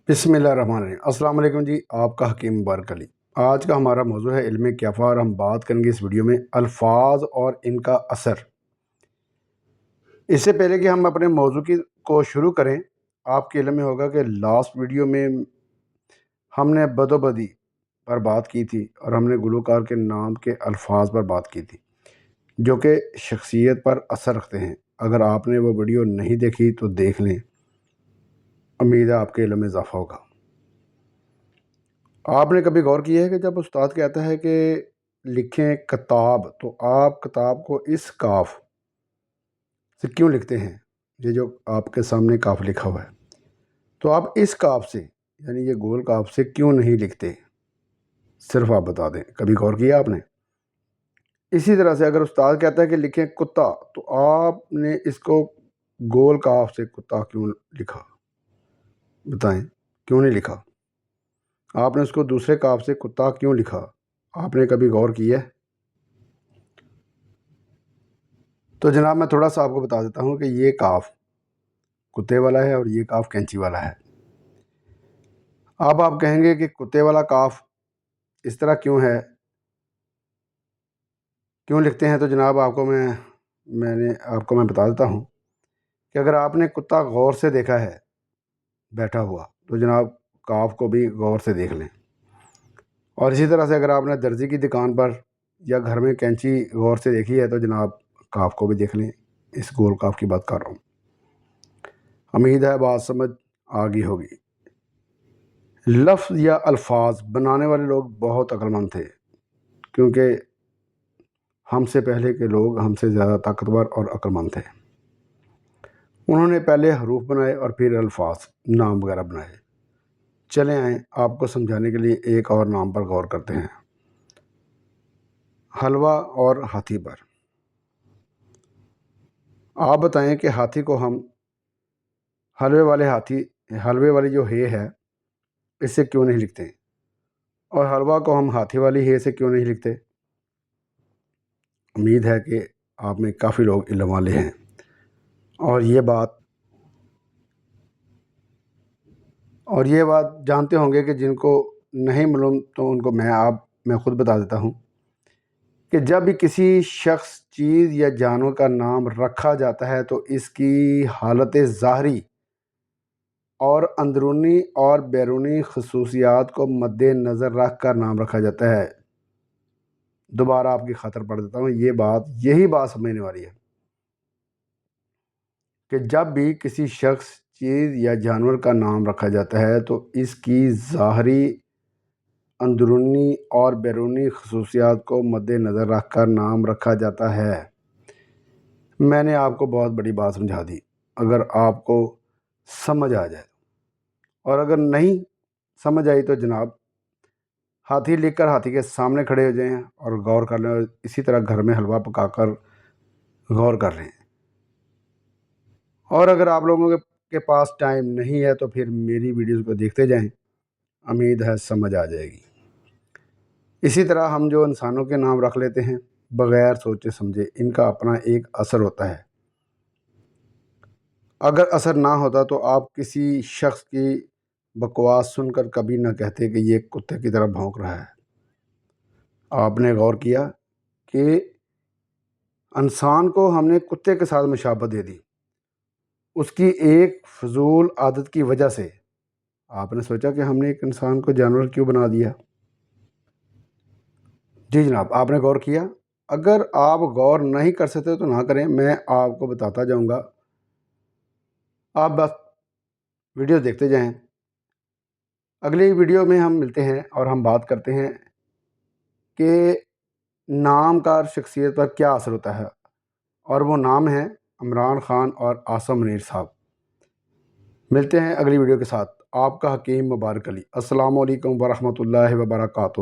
بسم اللہ الرحمن الرحیم۔ السلام علیکم جی، آپ کا حکیم مبارک علی۔ آج کا ہمارا موضوع ہے علم کیفیہ اور ہم بات کریں گے اس ویڈیو میں الفاظ اور ان کا اثر۔ اس سے پہلے کہ ہم اپنے موضوع کو شروع کریں، آپ کے علم میں ہوگا کہ لاسٹ ویڈیو میں ہم نے بد و بدی پر بات کی تھی اور ہم نے گلوکار کے نام کے الفاظ پر بات کی تھی جو کہ شخصیت پر اثر رکھتے ہیں۔ اگر آپ نے وہ ویڈیو نہیں دیکھی تو دیکھ لیں، امید ہے آپ کے علم میں اضافہ ہوگا۔ آپ نے کبھی غور کیا ہے کہ جب استاد کہتا ہے کہ لکھیں کتاب، تو آپ کتاب کو اس کاف سے کیوں لکھتے ہیں؟ یہ جو آپ کے سامنے کاف لکھا ہوا ہے، تو آپ اس کاف سے یعنی یہ گول کاف سے کیوں نہیں لکھتے؟ صرف آپ بتا دیں، کبھی غور کیا آپ نے؟ اسی طرح سے اگر استاد کہتا ہے کہ لکھیں کتا، تو آپ نے اس کو گول کاف سے کتا کیوں لکھا؟ بتائیں، کیوں نہیں لکھا؟ آپ نے اس کو دوسرے کاف سے کتا کیوں لکھا؟ آپ نے کبھی غور کیا ہے؟ تو جناب میں تھوڑا سا آپ کو بتا دیتا ہوں کہ یہ کاف کتے والا ہے اور یہ کاف کینچی والا ہے۔ اب آپ کہیں گے کہ کتے والا کاف اس طرح کیوں ہے، کیوں لکھتے ہیں؟ تو جناب آپ کو میں بتا دیتا ہوں کہ اگر آپ نے کتا غور سے دیکھا ہے بیٹھا ہوا، تو جناب کاف کو بھی غور سے دیکھ لیں، اور اسی طرح سے اگر آپ نے درزی کی دکان پر یا گھر میں کینچی غور سے دیکھی ہے، تو جناب کاف کو بھی دیکھ لیں۔ اس گول کاف کی بات کر رہا ہوں۔ امید ہے بات سمجھ آ گئی ہوگی۔ لفظ یا الفاظ بنانے والے لوگ بہت عقل مند تھے، کیونکہ ہم سے پہلے کے لوگ ہم سے زیادہ طاقتور اور عقل مند تھے۔ انہوں نے پہلے حروف بنائے اور پھر الفاظ، نام وغیرہ بنائے۔ چلیں آئیں آپ کو سمجھانے کے لیے ایک اور نام پر غور کرتے ہیں، حلوہ اور ہاتھی پر۔ آپ بتائیں کہ ہاتھی کو ہم حلوے والی جو ہے اس سے کیوں نہیں لکھتے، اور حلوہ کو ہم ہاتھی والی ہے سے کیوں نہیں لکھتے؟ امید ہے کہ آپ میں کافی لوگ علم والے ہیں اور یہ بات جانتے ہوں گے کہ جن کو نہیں معلوم تو ان کو میں خود بتا دیتا ہوں کہ جب بھی کسی شخص، چیز یا جانور کا نام رکھا جاتا ہے تو اس کی حالت ظاہری اور اندرونی اور بیرونی خصوصیات کو مد نظر رکھ کر نام رکھا جاتا ہے۔ دوبارہ آپ کی خاطر پڑھ دیتا ہوں، یہی بات سمجھنے والی ہے کہ جب بھی کسی شخص، چیز یا جانور کا نام رکھا جاتا ہے تو اس کی ظاہری، اندرونی اور بیرونی خصوصیات کو مد نظر رکھ کر نام رکھا جاتا ہے۔ میں نے آپ کو بہت بڑی بات سمجھا دی، اگر آپ کو سمجھ آ جائے، اور اگر نہیں سمجھ آئی تو جناب ہاتھی لکھ کر ہاتھی کے سامنے کھڑے ہو جائیں اور غور کر لیں، اور اسی طرح گھر میں حلوہ پکا کر غور کر لیں۔ اور اگر آپ لوگوں کے پاس ٹائم نہیں ہے تو پھر میری ویڈیوز کو دیکھتے جائیں، امید ہے سمجھ آ جائے گی۔ اسی طرح ہم جو انسانوں کے نام رکھ لیتے ہیں بغیر سوچے سمجھے، ان کا اپنا ایک اثر ہوتا ہے۔ اگر اثر نہ ہوتا تو آپ کسی شخص کی بکواس سن کر کبھی نہ کہتے کہ یہ کتے کی طرح بھونک رہا ہے۔ آپ نے غور کیا کہ انسان کو ہم نے کتے کے ساتھ مشابہت دے دی، اس کی ایک فضول عادت کی وجہ سے۔ آپ نے سوچا کہ ہم نے ایک انسان کو جانور کیوں بنا دیا؟ جی جناب، آپ نے غور کیا؟ اگر آپ غور نہیں کر سکتے تو نہ کریں، میں آپ کو بتاتا جاؤں گا، آپ بس ویڈیو دیکھتے جائیں۔ اگلی ویڈیو میں ہم ملتے ہیں اور ہم بات کرتے ہیں کہ نام کا شخصیت پر کیا اثر ہوتا ہے، اور وہ نام ہیں عمران خان اور عاصم منیر صاحب۔ ملتے ہیں اگلی ویڈیو کے ساتھ، آپ کا حکیم مبارک علی۔ السلام علیکم ورحمۃ اللہ وبرکاتہ۔